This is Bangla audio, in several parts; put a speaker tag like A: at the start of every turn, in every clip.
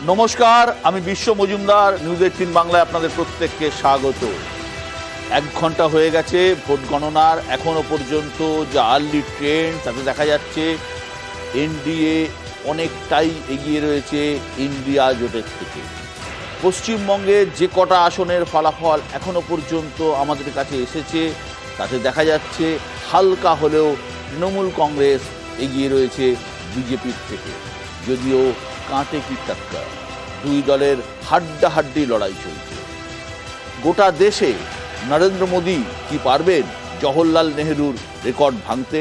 A: নমস্কার, আমি বিশ্ব মজুমদার। নিউজ 18 বাংলায় আপনাদের প্রত্যেককে স্বাগত। 1 ঘন্টা হয়ে গেছে ভোট গণনার। এখনো পর্যন্ত যে আর্লি ট্রেন্ড তাতে দেখা যাচ্ছে এনডিএ অনেকটাই এগিয়ে রয়েছে ইন্ডিয়া জোটের থেকে। পশ্চিমবঙ্গের যে কটা আসনের ফলাফল এখনো পর্যন্ত আমাদের কাছে এসেছে তাতে দেখা যাচ্ছে হালকা হলেও তৃণমূল কংগ্রেস এগিয়ে রয়েছে বিজেপির থেকে। যদিও কাঁটে কি টক্কর, দুই দলের হাড্ডাহাড্ডি লড়াই চলছে। গোটা দেশে নরেন্দ্র মোদী কি পারবেন জওহরলাল নেহরুর রেকর্ড ভাঙতে?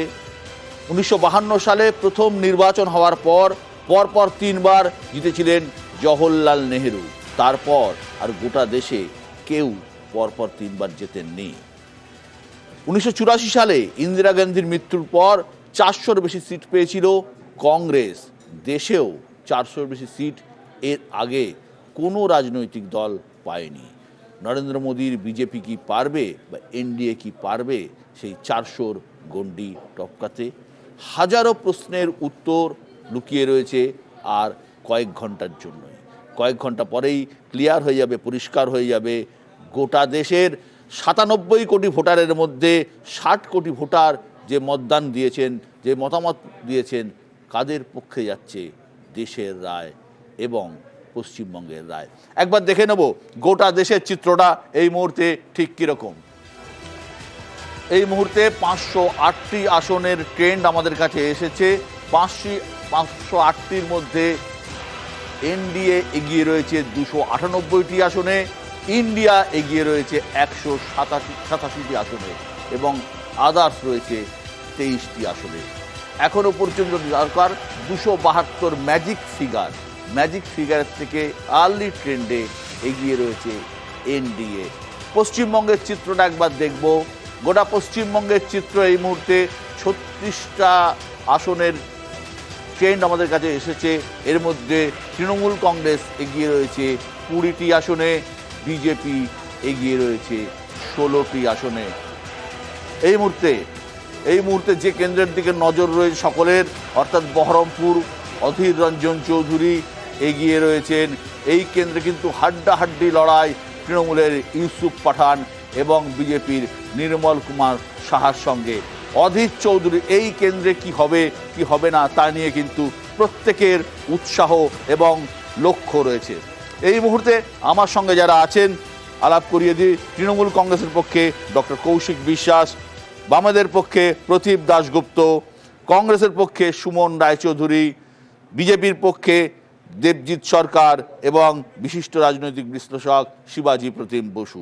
A: 1952 সালে প্রথম নির্বাচন হওয়ার পর পরপর 3 বার জিতেছিলেন জওহরলাল নেহরু। তারপর আর গোটা দেশে কেউ পরপর 3 বার জেতেননি। 1984 সালে ইন্দিরা গান্ধীর মৃত্যুর পর 400-র বেশি সিট পেয়েছিল কংগ্রেস। দেশেও 400-র বেশি সিট এর আগে কোনো রাজনৈতিক দল পায়নি। নরেন্দ্র মোদীর বিজেপি কি পারবে বা এনডিএ কি পারবে সেই 400-র গণ্ডি টপকাতে? হাজারো প্রশ্নের উত্তর লুকিয়ে রয়েছে আর কয়েক ঘন্টার জন্যই। কয়েক ঘন্টা পরেই ক্লিয়ার হয়ে যাবে, পরিষ্কার হয়ে যাবে গোটা দেশের 97 কোটি ভোটারের মধ্যে 60 কোটি ভোটার যে মতদান দিয়েছেন, যে মতামত দিয়েছেন, কাদের পক্ষে যাচ্ছে দেশের রায় এবং পশ্চিমবঙ্গের রায়। একবার দেখে নেব গোটা দেশের চিত্রটা এই মুহূর্তে ঠিক কীরকম। এই মুহূর্তে 508টি আসনের ট্রেন্ড আমাদের কাছে এসেছে। 508টির মধ্যে এনডিএ এগিয়ে রয়েছে 298টি আসনে, ইন্ডিয়া এগিয়ে রয়েছে 187টি আসনে এবং আদার্স রয়েছে 23টি আসনে। এখনো পর্যন্ত দরকার 272 ম্যাজিক ফিগারের থেকে আর্লি ট্রেন্ডে এগিয়ে রয়েছে এনডিএ। পশ্চিমবঙ্গের চিত্রটা একবার দেখব। গোটা পশ্চিমবঙ্গের চিত্র এই মুহূর্তে 36টা আসনের ট্রেন্ড আমাদের কাছে এসেছে। এর মধ্যে তৃণমূল কংগ্রেস এগিয়ে রয়েছে 20টি আসনে, বিজেপি এগিয়ে রয়েছে 16টি আসনে। এই মুহূর্তে যে কেন্দ্রের দিকে নজর রয়েছে সকলের, অর্থাৎ বহরমপুর, অধীর রঞ্জন চৌধুরী এগিয়ে রয়েছেন। এই কেন্দ্রে কিন্তু হাড্ডাহাড্ডি লড়াই তৃণমূলের ইউসুফ পাঠান এবং বিজেপির নির্মল কুমার সাহার সঙ্গে। অধীর চৌধুরী এই কেন্দ্রে কি হবে কি হবে না তা নিয়ে কিন্তু প্রত্যেকের উৎসাহ এবং লক্ষ্য রয়েছে। এই মুহূর্তে আমার সঙ্গে যারা আছেন আলাপ করিয়ে দিই। তৃণমূল কংগ্রেসের পক্ষে ডক্টর কৌশিক বিশ্বাস, বামেদের পক্ষে প্রদীপ দাশগুপ্ত, কংগ্রেসের পক্ষে সুমন রায়চৌধুরী, বিজেপির পক্ষে দেবজিৎ সরকার এবং বিশিষ্ট রাজনৈতিক বিশ্লেষক শিবাজি প্রতিম বসু।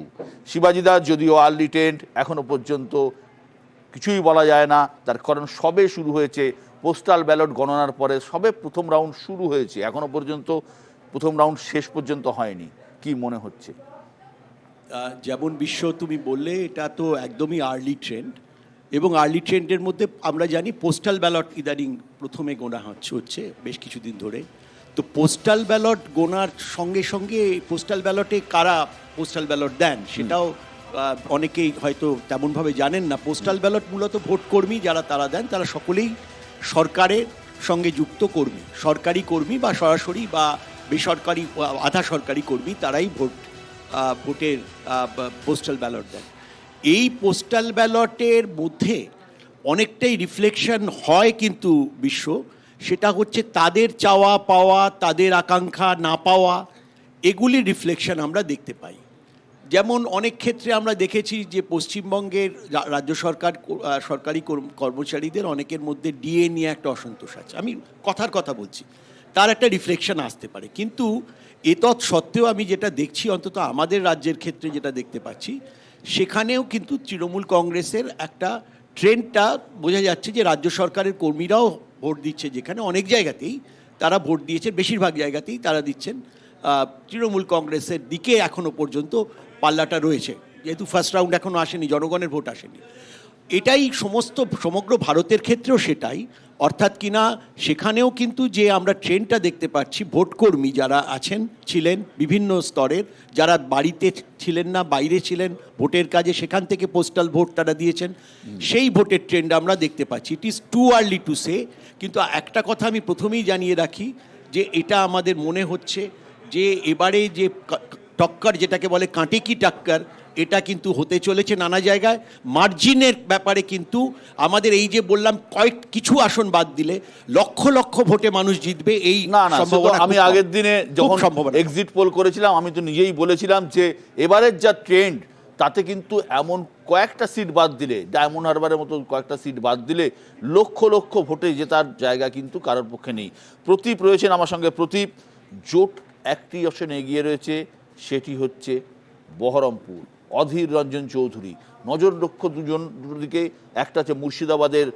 A: শিবাজিদা যদিও আর্লি ট্রেন্ড, এখনো পর্যন্ত কিছুই বলা যায় না, তার কারণ সবে শুরু হয়েছে। পোস্টাল ব্যালট গণনার পরে সবে প্রথম রাউন্ড শুরু হয়েছে, এখনো পর্যন্ত প্রথম রাউন্ড শেষ পর্যন্ত হয়নি। কি মনে হচ্ছে?
B: যেমন বিশ্ব তুমি বললে, এটা তো একদমই আর্লি ট্রেন্ড এবং আর্লি ট্রেন্ডের মধ্যে আমরা জানি পোস্টাল ব্যালট ইদানিং প্রথমে গোনা হচ্ছে বেশ কিছুদিন ধরে। তো পোস্টাল ব্যালট গোনার সঙ্গে সঙ্গে পোস্টাল ব্যালটে কারা পোস্টাল ব্যালট দেন সেটাও অনেকেই হয়তো তেমনভাবে জানেন না। পোস্টাল ব্যালট মূলত ভোট কর্মী যারা তারা দেন, তারা সকলেই সরকারের সঙ্গে যুক্ত কর্মী, সরকারি কর্মী বা সরাসরি বা বেসরকারি আধা সরকারি কর্মী, তারাই ভোটের পোস্টাল ব্যালট দেন। এই পোস্টাল ব্যালটের মধ্যে অনেকটাই রিফ্লেকশন হয় কিন্তু বিশ্ব, সেটা হচ্ছে তাদের চাওয়া পাওয়া, তাদের আকাঙ্ক্ষা না পাওয়া, এগুলির রিফ্লেকশন আমরা দেখতে পাই। যেমন অনেক ক্ষেত্রে আমরা দেখেছি যে পশ্চিমবঙ্গের রাজ্য সরকারি কর্মচারীদের অনেকের মধ্যে ডিএ নিয়ে একটা অসন্তোষ আছে। আমি কথা বলছি, তার একটা রিফ্লেকশন আসতে পারে। কিন্তু এতৎ সত্ত্বেও আমি যেটা দেখছি, অন্তত আমাদের রাজ্যের ক্ষেত্রে যেটা দেখতে পাচ্ছি, সেখানেও কিন্তু তৃণমূল কংগ্রেসের একটা ট্রেন্ডটা বোঝা যাচ্ছে যে রাজ্য সরকারের কর্মীরাও ভোট দিচ্ছে, যেখানে অনেক জায়গাতেই তারা ভোট দিয়েছে, বেশিরভাগ জায়গাতেই তারা দিচ্ছেন তৃণমূল কংগ্রেসের দিকে। এখনও পর্যন্ত পাল্লাটা রয়েছে, যেহেতু ফার্স্ট রাউন্ড এখনও আসেনি, জনগণের ভোট আসেনি। এটাই সমগ্র ভারতের ক্ষেত্রেও সেটাই, অর্থাৎ কিনা সেখানেও কিন্তু যে আমরা ট্রেন্ডটা দেখতে পাচ্ছি, ভোটকর্মী যারা ছিলেন বিভিন্ন স্তরের, যারা বাড়িতে ছিলেন না, বাইরে ছিলেন ভোটের কাজে, সেখান থেকে পোস্টাল ভোট তারা দিয়েছেন, সেই ভোটের ট্রেন্ড আমরা দেখতে পাচ্ছি। It is too early to say. কিন্তু একটা কথা আমি প্রথমেই জানিয়ে রাখি যে এটা আমাদের মনে হচ্ছে যে এবারে যে টক্কর যেটাকে বলে কাঁটে কি টক্কর, এটা কিন্তু হতে চলেছে নানা জায়গায়। মার্জিনের ব্যাপারে কিন্তু আমাদের এই যে বললাম কিছু আসন বাদ দিলে লক্ষ লক্ষ ভোটে মানুষ জিতবে, এই
A: না না,
B: সম্ভাবনা
A: আমি
B: খুব কম।
A: আগের দিনে যখন
B: সম্ভাবনা
A: এক্সিট পোল করেছিলাম আমি তো নিজেই বলেছিলাম যে এবারের যা ট্রেন্ড তাতে কিন্তু এমন কয়েকটা সিট বাদ দিলে, ডায়মন্ড হারবারের মতো কয়েকটা সিট বাদ দিলে লক্ষ লক্ষ ভোটে জেতার জায়গা কিন্তু কারোর পক্ষে নেই। প্রদীপ রয়েছেন আমার সঙ্গে। প্রদীপ, জোট একটি অপশনে এগিয়ে রয়েছে, সেটি হচ্ছে বহরমপুর, অধীর রঞ্জন চৌধুরী। নজর লক্ষ্য দুটো দিকে, একটা হচ্ছে মুর্শিদাবাদের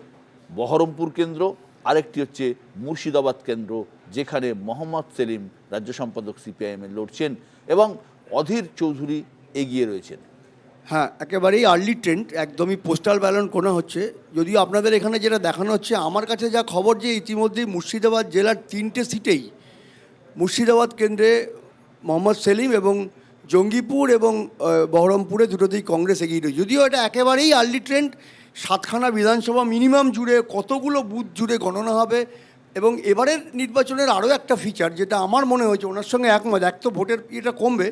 A: বহরমপুর কেন্দ্র, আরেকটি হচ্ছে মুর্শিদাবাদ কেন্দ্র, যেখানে মোহাম্মদ সেলিম রাজ্য সম্পাদক সিপিআইএম-এ লড়ছেন এবং অধীর চৌধুরী এগিয়ে রয়েছেন।
C: হ্যাঁ, একেবারেই আর্লি ট্রেন্ড, একদমই পোস্টাল ব্যালট কোনা হচ্ছে। যদিও আপনাদের এখানে যেটা দেখানো হচ্ছে, আমার কাছে যা খবর যে ইতিমধ্যেই মুর্শিদাবাদ জেলার 3টে সিটেই মুর্শিদাবাদ কেন্দ্রে মোহাম্মদ সেলিম এবং জঙ্গিপুর এবং বহরমপুরে দুটোতেই কংগ্রেস এগিয়ে রয়েছে। যদিও এটা একেবারেই আর্লি ট্রেন্ড, 7খানা বিধানসভা মিনিমাম জুড়ে কতগুলো বুথ জুড়ে গণনা হবে। এবং এবারের নির্বাচনের আরও একটা ফিচার যেটা আমার মনে হয়েছে, ওনার সঙ্গে একমত, এক তো ভোটের এটা কমবে,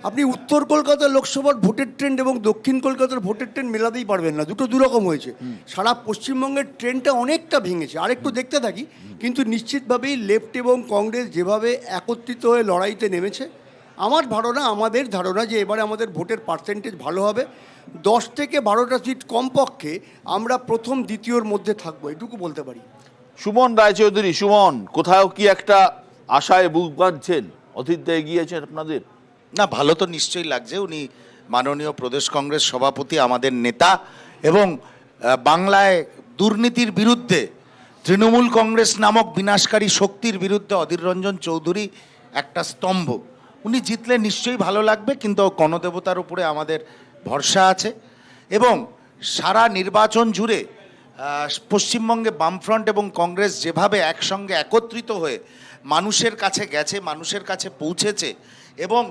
C: আপনি উত্তর কলকাতার লোকসভার ভোটের ট্রেন্ড এবং দক্ষিণ কলকাতার ভোটের ট্রেন্ড মেলাতেই পারবেন না, দুটো দুরকম হয়েছে। সারা পশ্চিমবঙ্গের ট্রেন্ডটা অনেকটা ভেঙেছে। আরেকটু দেখতে থাকি, কিন্তু নিশ্চিতভাবেই লেফট এবং কংগ্রেস যেভাবে একত্রিত হয়ে লড়াইতে নেমেছে, আমার ধারণা, আমাদের ধারণা যে এবারে আমাদের ভোটের পার্সেন্টেজ ভালো হবে। 10 থেকে 12টা সিট কমপক্ষে আমরা প্রথম দ্বিতীয়র মধ্যে থাকবো, এটুকু বলতে পারি।
A: সুমন রায়চৌধুরী, সুমন, কোথাও কি একটা আশায় বুক বাঁধছেন? অধীরদা এগিয়েছেন আপনাদের?
D: না, ভালো তো নিশ্চয়ই লাগছে। উনি মাননীয় প্রদেশ কংগ্রেস সভাপতি, আমাদের নেতা, এবং বাংলায় দুর্নীতির বিরুদ্ধে তৃণমূল কংগ্রেস নামক বিনাশকারী শক্তির বিরুদ্ধে অধীর রঞ্জন চৌধুরী একটা স্তম্ভ। উনি জিতলে নিশ্চয়ই ভালো লাগবে, কিন্তু গণদেবতার উপরে আমাদের ভরসা আছে। এবং সারা নির্বাচন জুড়ে পশ্চিমবঙ্গে বামফ্রন্ট এবং কংগ্রেস যেভাবে একসঙ্গে একত্রিত হয়ে মানুষের কাছে গেছে, মানুষের কাছে পৌঁছেছে, এবং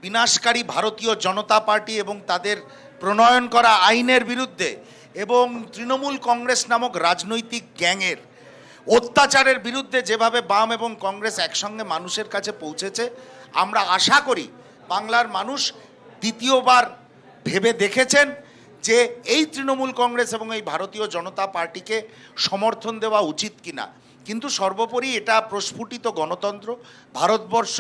D: বিনাশকারী ভারতীয় জনতা পার্টি এবং তাদের প্রণয়ন করা আইনের বিরুদ্ধে এবং তৃণমূল কংগ্রেস নামক রাজনৈতিক গ্যাংয়ের অত্যাচারের বিরুদ্ধে যেভাবে বাম এবং কংগ্রেস একসঙ্গে মানুষের কাছে পৌঁছেছে, আমরা আশা করি বাংলার মানুষ দ্বিতীয়বার ভেবে দেখেছেন যে এই তৃণমূল কংগ্রেস এবং এই ভারতীয় জনতা পার্টিকে সমর্থন দেওয়া উচিত কিনা। কিন্তু সর্বোপরি এটা প্রস্ফুটিত গণতন্ত্র, ভারতবর্ষ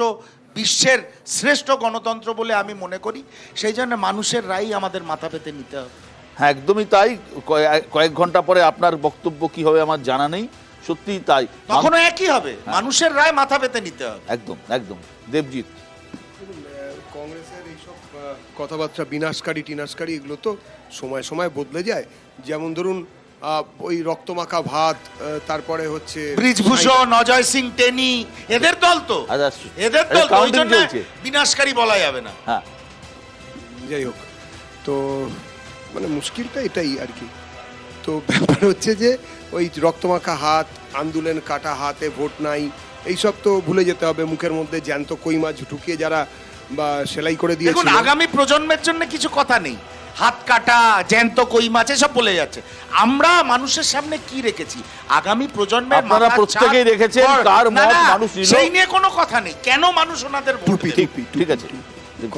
D: বিশ্বের শ্রেষ্ঠ গণতন্ত্র বলে আমি মনে করি। সেই জন্য মানুষের রায় আমাদের মাথা পেতে নিতে হবে।
A: হ্যাঁ, একদমই তাই। কয়েক ঘন্টা পরে আপনার বক্তব্য কি হবে আমার জানা নেই, সত্যিই তাই।
D: তখনও একই হবে, মানুষের রায় মাথা পেতে নিতে হবে।
A: একদম একদম। দেবজিৎ,
E: কংগ্রেসের এইসব কথাবার্তা বিনাশকারী টিনাশকারী এগুলো তো সময় সময় বদলে যায়। যেমন ধরুন ওই রক্তমাখা ভাত, তারপরে হচ্ছে
D: ব্রিজভূষণ, অজয় সিং টেনি, এদের দল তো, এদের দল তো, ওই জন্য বিনাশকারী বলা যাবে না।
A: হ্যাঁ,
E: যাই হোক, তো মানে মুশকিলটা এটাই আর কি। তো ব্যাপার হচ্ছে যে ওই রক্তমাখা হাত, আন্দোলন কাটা হাতে ভোট নাই, এইসব তো ভুলে যেতে হবে। মুখের মধ্যে জ্যান্ত কই মাছ ঢুকিয়ে যারা বা সেলাই করে দিয়েছে,
D: দেখুন আগামী প্রজন্মের জন্য কিছু কথা নেই, হাত কাটা, জ্যান্ত কই মাছ এসব বলে যাচ্ছে। আমরা মানুষের সামনে কি রেখেছি, আগামী প্রজন্মের
A: আপনারা প্রত্যেকেই রেখেছেন, কার মত মানুষ নিল
D: সেই নিয়ে কোনো কথা নেই। কেন মানুষ ওনাদের ভোট দেবে?
A: ঠিক আছে।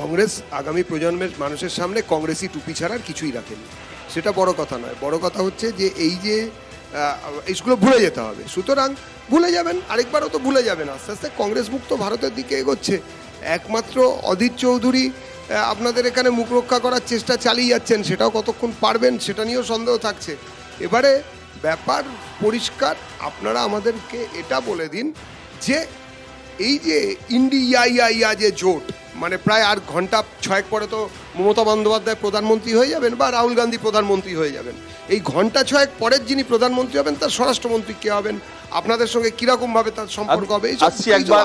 E: কংগ্রেস আগামী প্রজন্মের মানুষের সামনে কংগ্রেসই টুপি ছাড়া আর কিছুই রাখেনি, সেটা বড় কথা নয়। বড় কথা হচ্ছে যে এই যে এইগুলো ভুলে যেতে হবে। সুতরাং ভুলে যাবেন, আরেকবারও তো ভুলে যাবেন। আস্তে আস্তে কংগ্রেস মুক্ত ভারতের দিকে এগোচ্ছে। একমাত্র অধীর চৌধুরী আপনাদের এখানে মুখ রক্ষা করার চেষ্টা চালিয়ে যাচ্ছেন, সেটাও কতক্ষণ পারবেন সেটা নিয়েও সন্দেহ থাকছে। এবারে ব্যাপার পরিষ্কার, আপনারা আমাদেরকে এটা বলে দিন যে এই যে ইন্ডিয়া যে জোট, মানে প্রায় আর ঘন্টা 6 পরে তো মমতা বন্দ্যোপাধ্যায় প্রধানমন্ত্রী হয়ে যাবেন বা রাহুল গান্ধী প্রধানমন্ত্রী হয়ে যাবেন। এই ঘন্টা 6 পরের যিনি প্রধানমন্ত্রী হবেন তার স্বরাষ্ট্রমন্ত্রী কে হবেন, আপনাদের সঙ্গে কিরকম ভাবে তার সম্পর্ক হবে,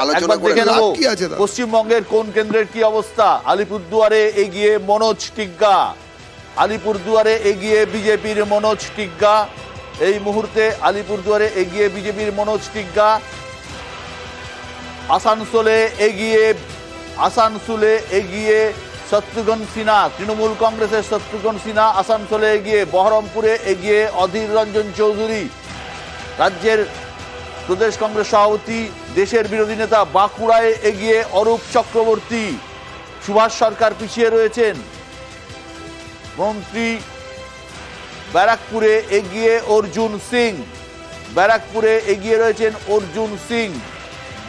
E: আলোচনা করে লাভ কি আছে?
A: পশ্চিমবঙ্গের কোন কেন্দ্রের কি অবস্থা? আলিপুরদুয়ারে এগিয়ে মনোজ টিগ্গা, আলিপুরদুয়ারে এগিয়ে বিজেপির মনোজ টিগ্গা। এই মুহূর্তে আলিপুরদুয়ারে এগিয়ে বিজেপির মনোজ টিগ্গা। আসানসোলে এগিয়ে শত্রুঘ্ন সিনহা, তৃণমূল কংগ্রেসের শত্রুঘ্ন সিনহা আসানসোলে এগিয়ে। বহরমপুরে এগিয়ে অধীর রঞ্জন চৌধুরী। রাজ্যের প্রদেশ কংগ্রেস সভাপতি, দেশের বিরোধী নেতা বাঁকুড়ায় এগিয়ে অরূপ চক্রবর্তী, সুভাষ সরকার পিছিয়ে রয়েছেন। মন্ত্রী ব্যারাকপুরে এগিয়ে অর্জুন সিং, ব্যারাকপুরে এগিয়ে রয়েছেন অর্জুন সিং।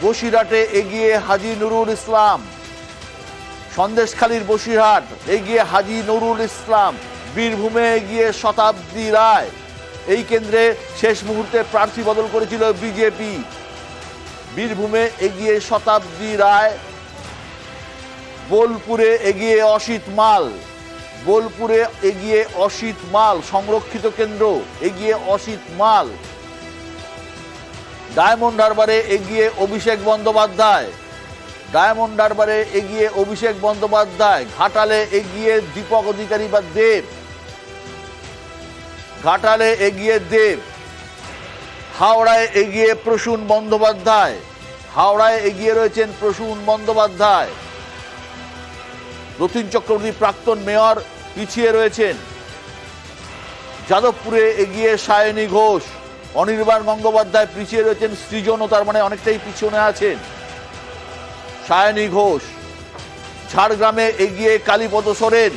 A: বসিরহাটে এগিয়ে হাজী নুরুল ইসলাম, সন্দেশখালীর বসিরহাট এগিয়ে হাজী নুরুল ইসলাম। বীরভূমে এগিয়ে শতাব্দী রায়। এই কেন্দ্রে শেষ মুহূর্তে প্রার্থী বদল করেছিল বিজেপি। বীরভূমে এগিয়ে শতাব্দী রায়। বোলপুরে এগিয়ে অসিত মাল, বোলপুরে এগিয়ে অসিত মাল, সংরক্ষিত কেন্দ্র এগিয়ে অসিত মাল। ডায়মন্ড হারবারে এগিয়ে অভিষেক বন্দ্যোপাধ্যায়, ডায়মন্ড হারবারে এগিয়ে অভিষেক বন্দ্যোপাধ্যায়। ঘাটালে এগিয়ে দীপক অধিকারী বা দেব, ঘাটালে এগিয়ে দেব। হাওড়ায় এগিয়ে প্রসূন বন্দ্যোপাধ্যায়, হাওড়ায় এগিয়ে রয়েছেন প্রসূন বন্দ্যোপাধ্যায়। রতিন চক্রবর্তী প্রাক্তন মেয়র পিছিয়ে রয়েছেন। যাদবপুরে এগিয়ে সায়নী ঘোষ। অনির্বাণ গঙ্গোপাধ্যায় পিছিয়ে রয়েছেন, সৃজনও তার মানে অনেকটাই পিছনে আছেন। সায়নী ঘোষ। ঝাড়গ্রামে এগিয়ে কালীপদ সোরেন,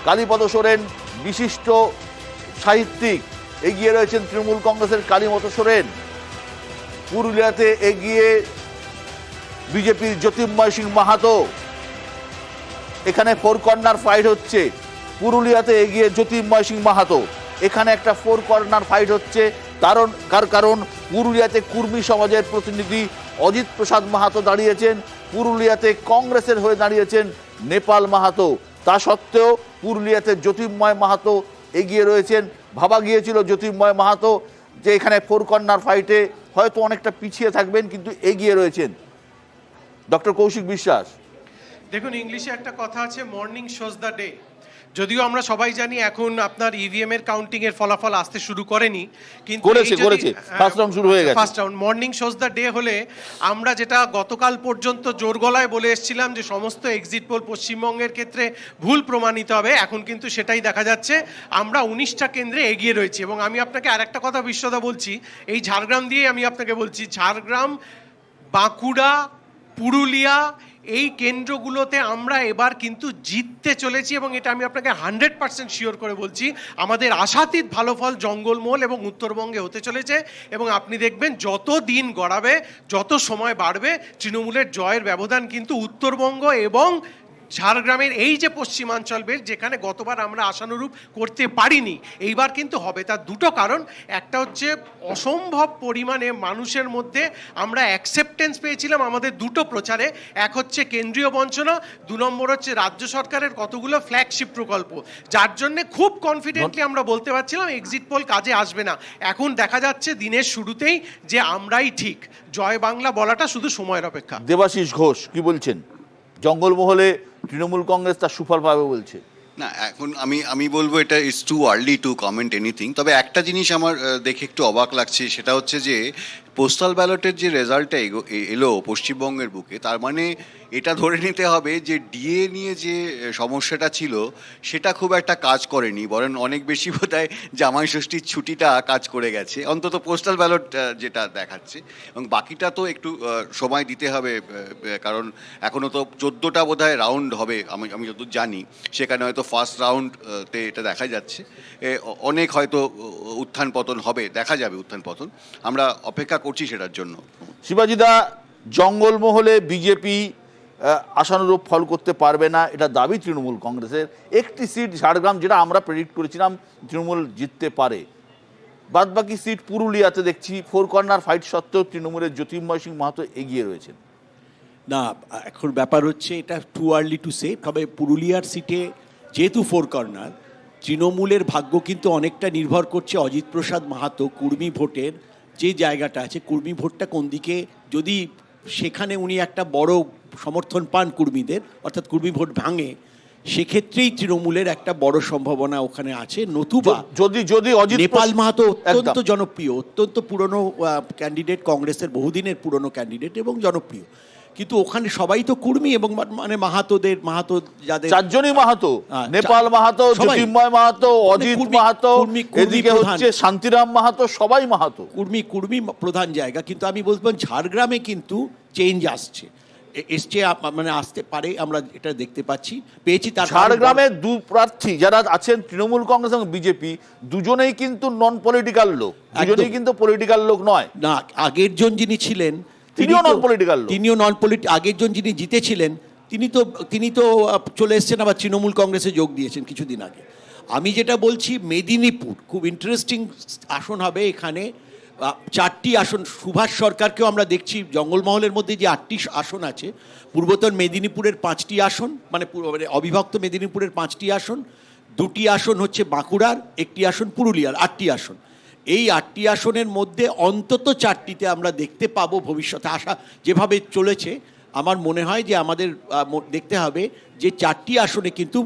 A: কালীপদ সোরেন বিশিষ্ট সাহিত্যিক, এগিয়ে রয়েছেন তৃণমূল কংগ্রেসের কালীপদ সোরেন। পুরুলিয়াতে এগিয়ে বিজেপির জ্যোতির্ময় সিং মাহাতো। এখানে ফোর কর্নার ফাইট হচ্ছে। পুরুলিয়াতে এগিয়ে জ্যোতির্ময় সিং মাহাতো। এখানে একটা ফোর কর্নার ফাইট হচ্ছে। কারণ পুরুলিয়াতে কুর্মী সমাজের প্রতিনিধি অজিত প্রসাদ মাহাতো দাঁড়িয়েছেন, পুরুলিয়াতে কংগ্রেসের হয়ে দাঁড়িয়েছেন নেপাল মাহাতো। তা সত্ত্বেও পুরুলিয়াতে জ্যোতির্ময় মাহাতো এগিয়ে রয়েছেন। ভাবা গিয়েছিল জ্যোতির্ময় মাহাতো যে এখানে ফোর কর্নার ফাইটে হয়তো অনেকটা পিছিয়ে থাকবেন, কিন্তু এগিয়ে রয়েছেন। ডক্টর কৌশিক বিশ্বাস।
F: দেখুন, ইংলিশে একটা কথা আছে, মর্নিং শোজ দ্য ডে। যদিও আমরা সবাই জানি এখন আপনার ইভিএম এর কাউন্টিং এর ফলাফল আসতে শুরু করেনি, কিন্তু
A: করেছে ফার্স্ট রাউন্ড শুরু হয়ে গেছে।
F: First round morning shows the day হলে আমরা যেটা গতকাল পর্যন্ত জোর গলায় বলে এসেছিলাম যে সমস্ত এক্সিট পোল পশ্চিমবঙ্গের ক্ষেত্রে ভুল প্রমাণিত হবে, এখন কিন্তু সেটাই দেখা যাচ্ছে। আমরা 19টা কেন্দ্রে এগিয়ে রয়েছি। এবং আমি আপনাকে আরেকটা কথা বিশ্বদা বলছি, এই ঝাড়গ্রাম দিয়ে আমি আপনাকে বলছি, ঝাড়গ্রাম, বাঁকুড়া, পুরুলিয়া, এই কেন্দ্রগুলোতে আমরা এবার কিন্তু জিততে চলেছি। এবং এটা আমি আপনাকে 100% শিওর করে বলছি, আমাদের আশাতীত ভালো ফল জঙ্গলমহল এবং উত্তরবঙ্গে হতে চলেছে। এবং আপনি দেখবেন যত দিন গড়াবে, যত সময় বাড়বে, তৃণমূলের জয়ের ব্যবধান কিন্তু উত্তরবঙ্গ এবং ঝাড়গ্রামের এই যে পশ্চিমাঞ্চল বেশ, যেখানে গতবার আমরা আশানুরূপ করতে পারিনি, এইবার কিন্তু হবে। তার দুটো কারণ, একটা হচ্ছে অসম্ভব পরিমাণে মানুষের মধ্যে আমরা অ্যাকসেপ্টেন্স পেয়েছিলাম আমাদের দুটো প্রচারে। এক হচ্ছে কেন্দ্রীয় বঞ্চনা, 2 নম্বর হচ্ছে রাজ্য সরকারের কতগুলো ফ্ল্যাগশিপ প্রকল্প, যার জন্য খুব কনফিডেন্টলি আমরা বলতে পারছিলাম এক্সিট পোল কাজে আসবে না। এখন দেখা যাচ্ছে দিনের শুরুতেই যে আমরাই ঠিক। জয় বাংলা বলাটা শুধু সময়ের অপেক্ষা।
A: দেবাশিস ঘোষ কি বলছেন? জঙ্গলমহলে তৃণমূল কংগ্রেস তার সুফল পাবে বলছে।
G: না, এখন আমি বলবো এটা it's too early two comment anything. তবে একটা জিনিস আমার দেখে একটু অবাক লাগছে, সেটা হচ্ছে যে পোস্টাল ব্যালটের যে রেজাল্টটা এলো পশ্চিমবঙ্গের বুকে, তার মানে এটা ধরে নিতে হবে যে ডিএ নিয়ে যে সমস্যাটা ছিল সেটা খুব একটা কাজ করেনি, বরং অনেক বেশি বোধহয় জামাই ষষ্ঠীর ছুটিটা কাজ করে গেছে, অন্তত পোস্টাল ব্যালট যেটা দেখাচ্ছে। এবং বাকিটা তো একটু সময় দিতে হবে, কারণ এখনও তো 14টা বোধহয় রাউন্ড হবে আমি যতদূর জানি। সেখানে হয়তো ফার্স্ট রাউন্ডতে এটা দেখা যাচ্ছে, অনেক হয়তো উত্থান পতন হবে, দেখা যাবে উত্থান পতন, আমরা অপেক্ষা করছি সেটার জন্য।
A: শিবাজিদা, জঙ্গলমহলে বিজেপি আশানুরূপ ফল করতে পারবে না, এটা দাবি তৃণমূল কংগ্রেসের। একটি সিট ঝাড়গ্রাম, যেটা আমরা প্রেডিক্ট করেছিলাম তৃণমূল জিততে পারে, বাদবাকি সিট পুরুলিয়াতে দেখছি ফোর কর্নার ফাইট সত্ত্বেও তৃণমূলের জ্যোতির্ময় সিং মাহাতো এগিয়ে রয়েছেন।
B: না, এখন ব্যাপার হচ্ছে এটা টু আর্লি টু সে। তবে পুরুলিয়ার সিটে যেহেতু ফোর কর্নার, তৃণমূলের ভাগ্য কিন্তু অনেকটা নির্ভর করছে অজিত প্রসাদ মাহাতো কুর্মী ভোটের যে জায়গাটা আছে, কুর্মী ভোটটা কোন দিকে, যদি সেখানে উনি একটা বড় সমর্থন পান কুর্মীদের, অর্থাৎ কুর্মী ভোট ভাঙে, সেক্ষেত্রেই তৃণমূলের একটা বড় সম্ভাবনা ওখানে আছে। নতুবা
A: যদি অজিত
B: নেপাল মাহাতো অত্যন্ত জনপ্রিয়, অত্যন্ত পুরনো ক্যান্ডিডেট, কংগ্রেসের বহুদিনের পুরনো ক্যান্ডিডেট এবং জনপ্রিয়, কিন্তু ওখানে সবাই তো কুর্মী এবং মানে মাহাতো যাদের
A: চারজনই মাহাতো,
B: হ্যাঁ,
A: নেপাল মাহাতো,
B: সবাই।
A: জ্যোতির্ময় মাহাতো, অজিত
B: কুর্মী-
A: মাহাতো,
B: কুর্মী
A: এদিকে
B: প্রধান।
A: হচ্ছে শান্তিরাম মাহাতো, সবাই মাহাতো।
B: কুর্মী প্রধান জায়গা, কিন্তু আমি বলবো ঝাড়গ্রামে কিন্তু চেঞ্জ আসছে, এসছে মানে আসতে পারে, আমরা এটা দেখতে পেয়েছি। তার
A: ঝাড়গ্রামে দু প্রার্থী যারা আছেন তৃণমূল কংগ্রেস এবং বিজেপি, দুজনেই কিন্তু নন পলিটিক্যাল লোক, দুজনেই কিন্তু পলিটিক্যাল লোক নয়।
B: না, আগের জন যিনি ছিলেন
A: তিনিও non-political লোক।
B: তিনিও নন পলিটিক্যাল। আগের জন যিনি জিতেছিলেন তিনি তো চলে এসেছেন, আবার তৃণমূল কংগ্রেসে যোগ দিয়েছেন কিছুদিন আগে। আমি যেটা বলছি, মেদিনীপুর খুব ইন্টারেস্টিং আসন হবে। এখানে 4টি আসন, সুভাষ সরকারকেও আমরা দেখছি জঙ্গলমহলের মধ্যে যে 8টি আসন আছে, পূর্বতন মেদিনীপুরের 5টি আসন, মানে অবিভক্ত মেদিনীপুরের 5টি আসন, 2টি আসন হচ্ছে বাঁকুড়ার, 1টি আসন পুরুলিয়ার, 8টি আসন। এই 8টি আসনের মধ্যে অন্তত 4টিতে আমরা দেখতে পাবো ভবিষ্যতে। আশা যেভাবে চলেছে, আমার মনে হয় যে আমাদের দেখতে হবে যে 4টি আসনে কিন্তু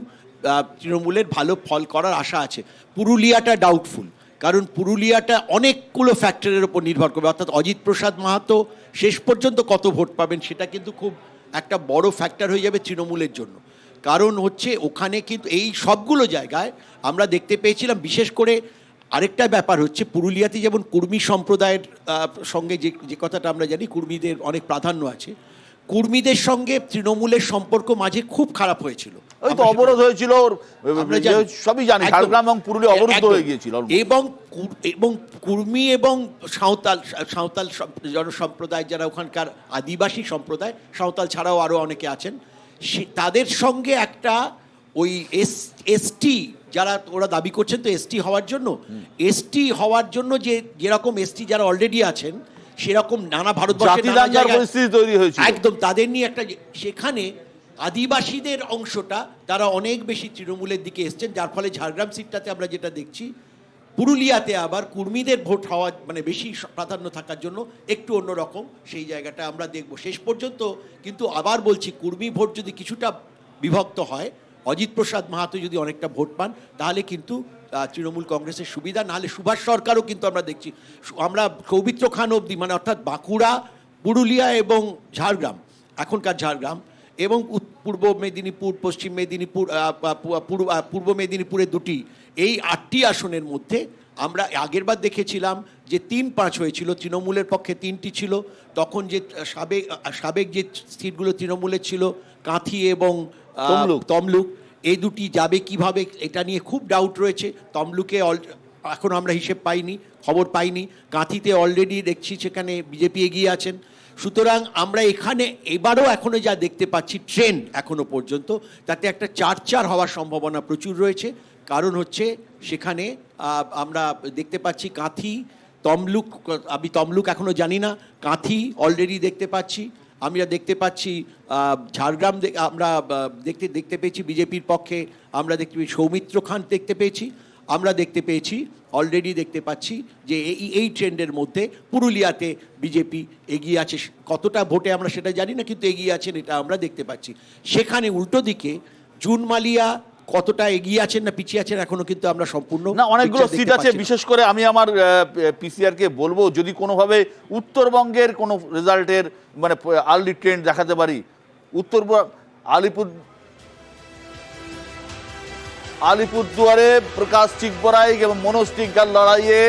B: তৃণমূলের ভালো ফল করার আশা আছে। পুরুলিয়াটা ডাউটফুল, কারণ পুরুলিয়াটা অনেকগুলো ফ্যাক্টরের উপর নির্ভর করবে, অর্থাৎ অজিত প্রসাদ মাহাতো শেষ পর্যন্ত কত ভোট পাবেন সেটা কিন্তু খুব একটা বড় ফ্যাক্টর হয়ে যাবে তৃণমূলের জন্য। কারণ হচ্ছে ওখানে কিন্তু এই সবগুলো জায়গায় আমরা দেখতে পেয়েছিলাম, বিশেষ করে আরেকটা ব্যাপার হচ্ছে পুরুলিয়াতে যেমন কুর্মী সম্প্রদায়ের সঙ্গে যে কথাটা আমরা জানি, কুর্মীদের অনেক প্রাধান্য আছে, কুর্মীদের সঙ্গে তৃণমূলের সম্পর্ক মাঝে খুব খারাপ হয়েছিল।
A: ওই তো অবরোধ হয়েছিল, সবই জানি, ঝাড়গ্রাম এবং পুরুলিয়া অবরুদ্ধ হয়ে গিয়েছিল।
B: এবং কুর্মী এবং সাঁওতাল জনসম্প্রদায়, যারা ওখানকার আদিবাসী সম্প্রদায়, সাঁওতাল ছাড়াও আরও অনেকে আছেন, তাদের সঙ্গে একটা ওই এসটি, যারা ওরা দাবি করছেন তো এসটি হওয়ার জন্য যেরকম এসটি যারা অলরেডি আছেন, সেরকম নানা ভারতবর্ষের নানা জায়গায়
A: পরিস্থিতি তৈরি হয়েছিল
B: একদম, তাদের নিয়ে একটা, সেখানে আদিবাসীদের অংশটা তারা অনেক বেশি তৃণমূলের দিকে এসছেন, যার ফলে ঝাড়গ্রাম সিটটাতে আমরা যেটা দেখছি, পুরুলিয়াতে আবার কুর্মীদের ভোট হওয়া মানে বেশি প্রাধান্য থাকার জন্য একটু অন্যরকম সেই জায়গাটা আমরা দেখব শেষ পর্যন্ত। কিন্তু আবার বলছি, কুর্মী ভোট যদি কিছুটা বিভক্ত হয়, অজিত প্রসাদ মাহাতো যদি অনেকটা ভোট পান, তাহলে কিন্তু তৃণমূল কংগ্রেসের সুবিধা। নাহলে সুভাষ সরকারও কিন্তু আমরা দেখছি, আমরা সৌমিত্র খান অবধি, মানে অর্থাৎ বাঁকুড়া, পুরুলিয়া এবং ঝাড়গ্রাম, এখনকার ঝাড়গ্রাম এবং পূর্ব মেদিনীপুর, পশ্চিম মেদিনীপুর, পূর্ব মেদিনীপুরের 2টি, এই 8টি আসনের মধ্যে আমরা আগেরবার দেখেছিলাম যে 3-5 হয়েছিল, তৃণমূলের পক্ষে 3টি ছিল। তখন যে সাবেক যে সিটগুলো তৃণমূলের ছিল, কাঁথি এবং তমলুক, এই 2টি যাবে কিভাবে এটা নিয়ে খুব ডাউট রয়েছে। তমলুকে এখন আমরা হিসেব পাইনি, খবর পাইনি। কাঁথিতে অলরেডি দেখছি সেখানে বিজেপি এগিয়ে আছেন। সুতরাং আমরা এখানে এবারও এখনো যা দেখতে পাচ্ছি ট্রেন্ড এখনো পর্যন্ত, তাতে একটা 4-4 হওয়ার সম্ভাবনা প্রচুর রয়েছে। কারণ হচ্ছে সেখানে আমরা দেখতে পাচ্ছি কাঁথি, তমলুক, আমি তমলুক এখনো জানি না, কাঁথি অলরেডি দেখতে পাচ্ছি, আমরা দেখতে পাচ্ছি ঝাড়গ্রাম, আমরা দেখতে পেয়েছি বিজেপির পক্ষে, আমরা দেখতে পেয়েছি সৌমিত্র খান দেখতে পেয়েছি, আমরা দেখতে পেয়েছি অলরেডি দেখতে পাচ্ছি যে এই ট্রেন্ডের মধ্যে পুরুলিয়াতে বিজেপি এগিয়ে আছে। কতটা ভোটে আমরা সেটা জানি না, কিন্তু এগিয়ে আছেন এটা আমরা দেখতে পাচ্ছি। সেখানে উল্টো দিকে জুন মালিয়া কতটা এগিয়ে আছেন না পিছিয়ে আছেন এখনো কিন্তু আমরা সম্পূর্ণ
A: না, অনেকগুলো সিট আছে। বিশেষ করে আমি আমার পিসিআরকে বলবো, যদি কোনোভাবে উত্তরবঙ্গের কোনো রেজাল্টের মানে আর্লি ট্রেন্ড দেখাতে পারি, আলিপুরদুয়ারে প্রকাশ চিকবরাইক এবং মনোজ টিগ্গার লড়াইয়ে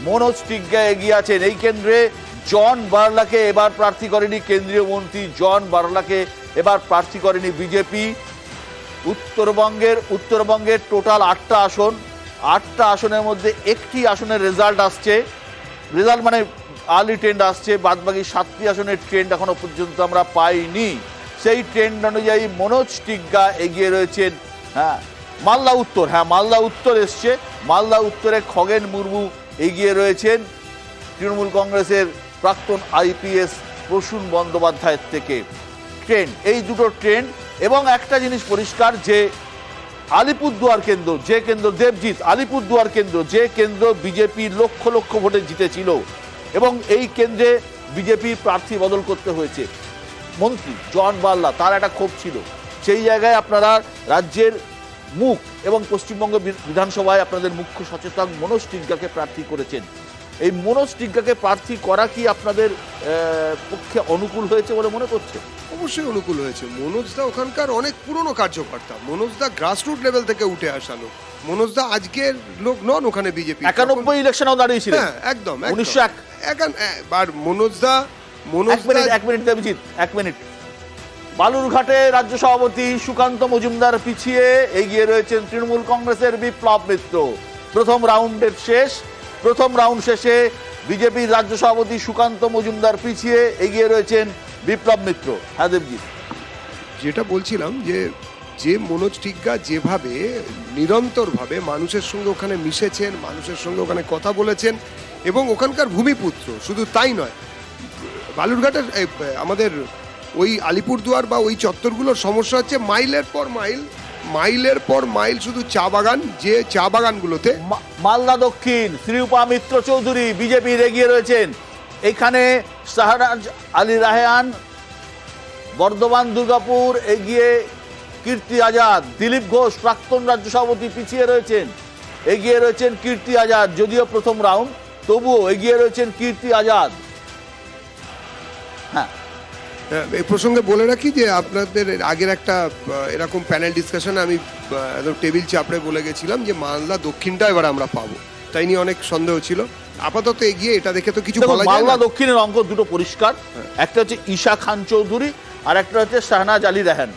A: মনোজ টিগ্গা এগিয়ে আছেন। এই কেন্দ্রে জন বার্লাকে এবার প্রার্থী করেনি কেন্দ্রীয় মন্ত্রী, জন বার্লাকে এবার প্রার্থী করেনি বিজেপি। উত্তরবঙ্গের টোটাল 8টা আসন, 8টা আসনের মধ্যে 1টি আসনের রেজাল্ট মানে আর্লি ট্রেন্ড আসছে, বাদবাকি 7টি আসনের ট্রেন্ড এখনো পর্যন্ত আমরা পাইনি। সেই ট্রেন্ড অনুযায়ী মনোজ টিগ্গা এগিয়ে রয়েছেন। মালদা উত্তর এসছে, মালদা উত্তরে খগেন মুর্মু এগিয়ে রয়েছেন তৃণমূল কংগ্রেসের প্রাক্তন আইপিএস প্রসূন বন্দ্যোপাধ্যায়ের থেকে। ট্রেন্ড, এই দুটো ট্রেন্ড। এবং একটা জিনিস পরিষ্কার যে আলিপুরদুয়ার কেন্দ্র, যে কেন্দ্র দেবজিৎ, আলিপুরদুয়ার কেন্দ্র, যে কেন্দ্র বিজেপি লক্ষ লক্ষ ভোটে জিতেছিল, এবং এই কেন্দ্রে বিজেপির প্রার্থী বদল করতে হয়েছে। মন্ত্রী জন বার্লা, তার একটা ক্ষোভ ছিল। সেই জায়গায় আপনারা রাজ্যের মুখ এবং পশ্চিমবঙ্গ বিধানসভায় আপনাদের মুখ্য সচেতক মনোজ টিগ্গাকে প্রার্থী করেছেন। এই মনোজ টিগ্গাকে প্রার্থী করা কি আপনাদের পক্ষে অনুকূল হয়েছে বলে মনে করছে?
E: অবশ্যই অনুকূল হয়েছে। মনোজদা ওখানকার অনেক পুরনো কার্যকর্তা, মনোজদা গ্রাসরুট লেভেল থেকে উঠে আসা লোক। মনোজদা আজকের লোক নন ওখানে বিজেপি।
A: 91 ইলেকশনেও দাঁড়িয়েছিলেন।
E: হ্যাঁ একদম
A: 1901।
E: আর মনোজদা
A: এক মিনিট দেবজিৎ, 1 মিনিট। বালুরঘাটে রাজ্য সভাপতি সুকান্ত মজুমদার পিছিয়ে, এগিয়ে রয়েছেন তৃণমূল কংগ্রেসের বিপ্লব মিত্র। প্রথম রাউন্ড শেষে বিজেপির রাজ্য সভাপতি সুকান্ত মজুমদার পিছিয়ে, এগিয়ে রয়েছেন বিপ্লব মিত্র। হ্যাঁ দেবজিৎ,
E: যেটা বলছিলাম যে মনোজ টিগ্গা যেভাবে নিরন্তরভাবে মানুষের সঙ্গে ওখানে মিশেছেন, মানুষের সঙ্গে ওখানে কথা বলেছেন এবং ওখানকার ভূমিপুত্র, শুধু তাই নয়, বালুরঘাটের আমাদের ওই আলিপুরদুয়ার বা ওই চত্বরগুলোর সমস্যা হচ্ছে মাইলের পর মাইল শুধু চা বাগান, যে চা বাগানগুলোতে।
A: মালদা দক্ষিণ শ্রীরূপা মিত্র চৌধুরী বিজেপির এগিয়ে রয়েছেন। এখানে শাহনাজ আলী রায়হান, বর্ধমান দুর্গাপুর এগিয়ে কীর্তি আজাদ। দিলীপ ঘোষ প্রাক্তন রাজ্য সভাপতি পিছিয়ে রয়েছেন, এগিয়ে রয়েছেন কীর্তি আজাদ। যদিও প্রথম রাউন্ড, তবুও এগিয়ে রয়েছেন কীর্তি আজাদ। হ্যাঁ,
E: এই প্রসঙ্গে বলে রাখি যে আপনাদের আগের একটা এরকম প্যানেল ডিসকাশনে আমি একদম টেবিল চাপড়ে বলে গেছিলাম যে মালদা দক্ষিণটা এবার আমরা পাবো, তাই নিয়ে অনেক সন্দেহ ছিল। আপাতত এগিয়ে এটা দেখে তো কিছু বলা যায় না।
A: মালদা দক্ষিণের অঙ্ক দুটো পরিষ্কার, একটা হচ্ছে ঈশা খান চৌধুরী আর একটা হচ্ছে শাহনাজ আলী রায়হান।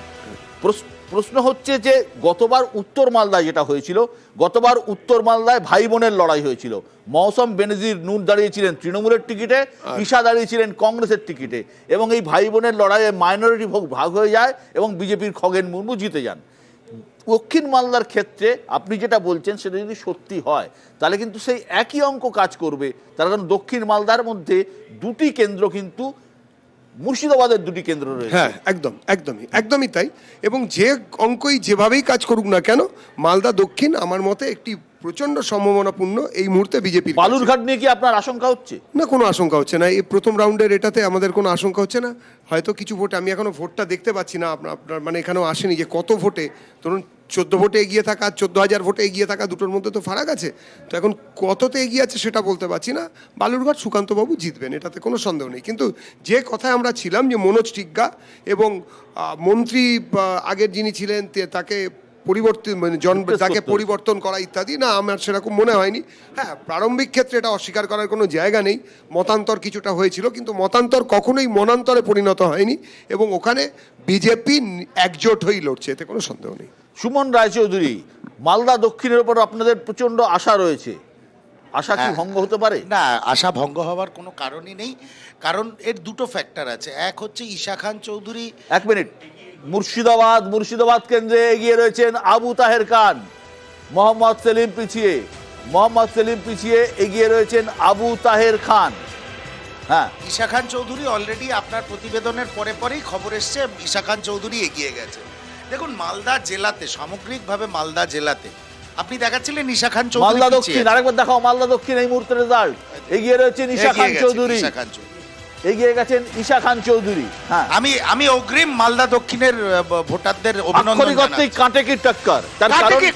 A: প্রশ্ন হচ্ছে যে গতবার উত্তর মালদায় যেটা হয়েছিল, গতবার উত্তর মালদায় ভাই বোনের লড়াই হয়েছিল। মৌসম বেনজির নূর দাঁড়িয়েছিলেন তৃণমূলের টিকিটে, ঈশা দাঁড়িয়েছিলেন কংগ্রেসের টিকিটে, এবং এই ভাই বোনের লড়াইয়ে মাইনরিটি ভোট ভাগ হয়ে যায় এবং বিজেপির খগেন মুর্মু জিতে যান। দক্ষিণ মালদার ক্ষেত্রে আপনি যেটা বলছেন সেটা যদি সত্যি হয় তাহলে কিন্তু সেই একই অঙ্ক কাজ করবে। তার কারণ দক্ষিণ মালদার মধ্যে দুটি কেন্দ্র, কিন্তু মুর্শিদাবাদের দুটি কেন্দ্র রয়েছে।
E: হ্যাঁ একদমই তাই। এবং যে অঙ্কই যেভাবেই কাজ করুক না কেন, মালদা দক্ষিণ আমার মতে একটি প্রচন্ড সম্ভাবনাপূর্ণ এই মুহূর্তে বিজেপি।
A: বালুরঘাট নিয়ে কি আপনার আশঙ্কা হচ্ছে?
E: না, কোনো আশঙ্কা হচ্ছে না। এই প্রথম রাউন্ডের এটাতে আমাদের কোনো আশঙ্কা হচ্ছে না। হয়তো কিছু ভোটে, আমি এখনো ভোটটা দেখতে পাচ্ছি না, আপনার মানে এখানেও আসেনি যে কত ভোটে, ধরুন 14 ভোটে এগিয়ে থাকা, 14,000 ভোটে এগিয়ে থাকা, দুটোর মধ্যে তো ফারাক আছে। তো এখন কততে এগিয়ে আছে সেটা বলতে পারছি না। বালুরঘাট সুকান্তবাবু জিতবেন, এটাতে কোনো সন্দেহ নেই। কিন্তু যে কথায় আমরা ছিলাম যে মনোজ টিগ্গা এবং মন্ত্রী আগের যিনি ছিলেন তাকে পরিবর্তন, মানে তাকে পরিবর্তন করা ইত্যাদি, না আমার সেরকম মনে হয়নি। হ্যাঁ, প্রারম্ভিক ক্ষেত্রে এটা অস্বীকার করার কোনো জায়গা নেই, মতান্তর কিছুটা হয়েছিল, কিন্তু মতান্তর কখনোই মনান্তরে পরিণত হয়নি এবং ওখানে বিজেপি একজোট হয়েই লড়ছে, এতে কোনো সন্দেহ নেই।
A: সুমন রায়চৌধুরী, মালদা দক্ষিণের উপর আপনাদের প্রচন্ড আশা রয়েছে, আশা কি ভঙ্গ হতে পারে?
D: না, আশা ভঙ্গ হওয়ার কোনো কারণই নেই, কারণ এর দুটো ফ্যাক্টর আছে। এক হচ্ছে ঈশা খান চৌধুরী।
A: 1 মিনিট। মুর্শিদাবাদ কেন্দ্রে এগিয়ে রয়েছেন আবু তাহের খান। মোহাম্মদ সেলিম পিছিয়ে এগিয়ে রয়েছেন আবু তাহের খান। হ্যাঁ,
D: ঈশা খান চৌধুরী অলরেডি আপনার প্রতিবেদনের পরেই খবর এসছে ঈশা খান চৌধুরী এগিয়ে গেছে। দেখুন, মালদা জেলাতে, সামগ্রিকভাবে মালদা জেলাতে আপনি দেখাচ্ছিলেন ঈশা খান চৌধুরী।
A: মালদা দক্ষিণ আরেকবার দেখাও, মালদা দক্ষিণ এই মুহূর্তে রেজাল্ট, এগিয়ে রয়েছেন ঈশা খান চৌধুরী, এগিয়ে গেছেন ঈশা খান চৌধুরী। হ্যাঁ,
D: আমি অগ্রিম মালদা দক্ষিণের ভোটারদের অভিনন্দন জানাচ্ছি।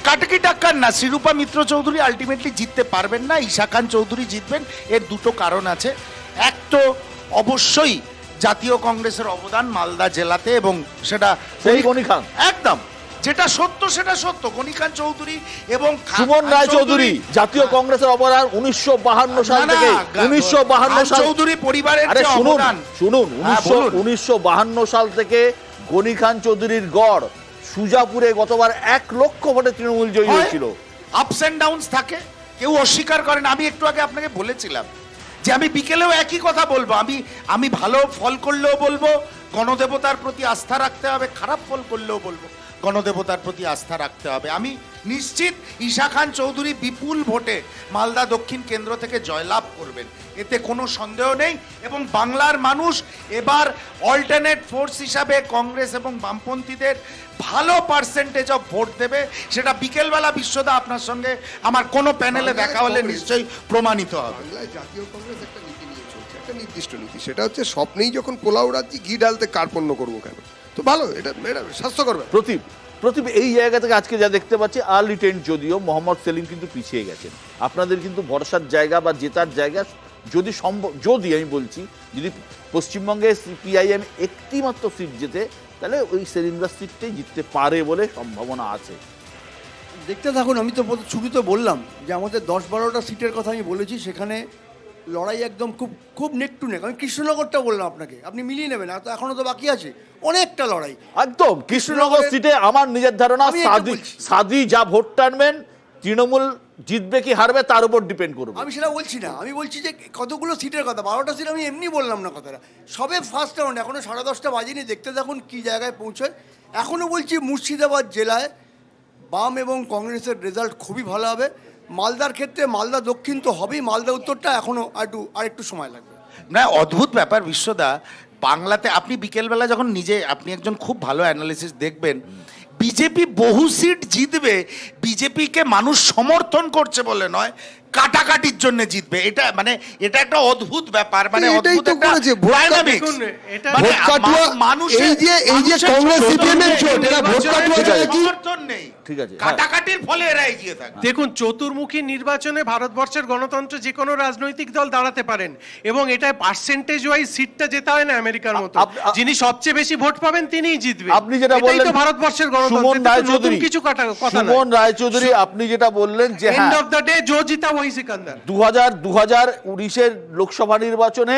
D: কাটেকি টাক্কার না, শ্রীরূপা মিত্র চৌধুরী আলটিমেটলি জিততে পারবেন না, ঈশা খান চৌধুরী জিতবেন। এর দুটো কারণ আছে। এক তো অবশ্যই জাতীয় কংগ্রেসের অবদান মালদা জেলাতে, এবং সেটা
A: গনি খান,
D: একদম যেটা সত্য সেটা সত্য। গনি খান চৌধুরী এবং
A: সুমন রায়চৌধুরী, জাতীয় কংগ্রেসের অবদান 1952 সাল থেকে, 1952 সাল
D: চৌধুরী পরিবারের যে অবদান,
A: শুনুন 1952 সাল থেকে গনি খান চৌধুরীর গড় সুজাপুরে গতবার 1 লক্ষ ভোটে তৃণমূল জয়ী হয়েছিল।
D: আপস এন্ড ডাউনস থাকে, কেউ অস্বীকার করেন। আমি একটু আগে আপনাকে বলেছিলাম যে আমি বিকেলেও একই কথা বলবো। আমি ভালো ফল করলেও বলবো গণদেবতার প্রতি আস্থা রাখতে হবে, খারাপ ফল করলেও বলবো গণদেবতার প্রতি আস্থা রাখতে হবে। আমি নিশ্চিত ঈশা খান চৌধুরী বিপুল ভোটে মালদা দক্ষিণ কেন্দ্র থেকে জয়লাভ করবেন, এতে কোনো সন্দেহ নেই। এবং বাংলার মানুষ এবার অল্টারনেট ফোর্স হিসাবে কংগ্রেস এবং বামপন্থীদের ভালো পার্সেন্টেজ অফ ভোট দেবে। সেটা বিকেলবেলা বিশ্বদা আপনার সঙ্গে আমার কোনো প্যানেলে দেখা হলে নিশ্চয়ই প্রমাণিত হবে।
E: বাংলায় জাতীয় কংগ্রেস একটা নীতি নিয়ে চলছে, একটা নির্দিষ্ট নীতি, সেটা হচ্ছে স্বপ্নেই যখন পোলাও রাজ্যে ঘি ঢালতে কার্পণ্য করবো কেন। তো ভালো, এটা স্বাস্থ্যকর।
A: প্রদীপ, এই জায়গা থেকে আজকে যা দেখতে পাচ্ছি আর্লি ট্রেন্ড, যদিও মোহাম্মদ সেলিম কিন্তু পিছিয়ে গেছেন। আপনাদের কিন্তু ভরসার জায়গা বা জেতার জায়গা যদি সম্ভব, যদি আমি বলছি যদি পশ্চিমবঙ্গে সিপিআইএম একটি মাত্র সিট জেতে, তাহলে ওই সেলিমদার সিটটাই জিততে পারে বলে সম্ভাবনা আছে।
C: দেখতে থাকুন, আমি তো শুরুতে বললাম যে আমাদের 10-12টা সিটের কথা আমি বলেছি, সেখানে লড়াই একদম খুব খুব নেক টু নেক। আমি কৃষ্ণনগরটা বললাম আপনাকে, আপনি মিলিয়ে নেবেন, আর তো এখনও তো বাকি আছে অনেকটা লড়াই।
A: একদম কৃষ্ণনগর সিটে আমার নিজের ধারণা
C: আমি এটা বলছি।
A: সাদি যা ভোট টানবেন, তৃণমূল জিতবে কি হারবে তার উপর ডিপেন্ড করবে।
C: আমি সেটা বলছি না, আমি বলছি যে কতগুলো সিটের কথা, 12টা সিট আমি এমনি বললাম না কথাটা, সবে ফার্স্ট রাউন্ড, এখনও 10:30 বাজেনি, দেখতে থাকুন কী জায়গায় পৌঁছয়। এখনও বলছি মুর্শিদাবাদ জেলায় বাম এবং কংগ্রেসের রেজাল্ট খুবই ভালো হবে। মালদার ক্ষেত্রে মালদা দক্ষিণ তো হবেই, মালদা উত্তরটা এখনও আরেকটু সময় লাগবে।
D: না, অদ্ভুত ব্যাপার বিশ্বদা, বাংলাতে আপনি বিকেলবেলা যখন আপনি একজন খুব ভালো অ্যানালিসিস দেখবেন, বিজেপি বহু সিট জিতবে, বিজেপিকে মানুষ সমর্থন করছে বলে নয়, কাটাকাটির জন্য জিতবে। এটা একটা অদ্ভুত ব্যাপার,
E: এটাই
D: অদ্ভুত
E: তো
D: একটা
E: করেছে, ভোট
D: dynamics।
F: দেখুন, এটা
E: ভোট কাটুয়া, এই যে কংগ্রেস সিপিএম এর জোট, এরা ভোট কাটুয়া ছাড়া কি?
D: সমর্থন নেই,
A: ঠিক আছে, হ্যাঁ।
D: কাটাকাটির ফলে এরা এগিয়ে থাকে।
F: দেখুন, চতুর্মুখী নির্বাচনে ভারতবর্ষের গণতন্ত্র যে কোনো রাজনৈতিক দল দাঁড়াতে পারেন, এবং এটা পার্সেন্টেজ ওয়াইজ সিটটা জেতা হয় না আমেরিকার মতো। যিনি সবচেয়ে বেশি ভোট পাবেন তিনিই জিতবেন।
A: আপনি যেটা
F: এটাই
A: বললেন
F: তো ভারতবর্ষের
A: সুমন
F: গণতন্ত্র, এটা তো নতুন
A: রায়চৌধুরী,
F: কিছু কথা নয়।
A: সুমন রায়চৌধুরী, আপনি যেটা বললেন যে
F: এন্ড অফ দ্য ডে জো জিতা ওয়াহি সিকান্দার।
A: 2019-এর লোকসভা নির্বাচনে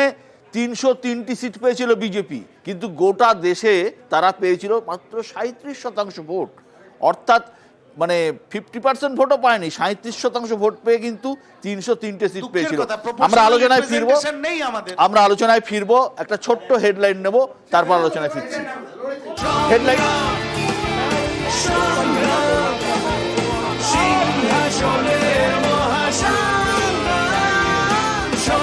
A: 303টি সিট পেয়েছিল বিজেপি, কিন্তু গোটা দেশে তারা পেয়েছিল মাত্র 37% ভোট, অর্থাৎ মানে 50% ভোটও পায়নি, 37% ভোট পেয়ে কিন্তু 303টে সিট
D: দুঃখের
A: পেয়েছিল।
D: কথা,
A: আমরা আলোচনায় ফিরবো,
D: representation নেই আমাদের।
A: আমরা আলোচনায় ফিরবো, একটা ছোট্ট হেডলাইন নেব, তারপর আলোচনায় ফিরছি। হেডলাইন।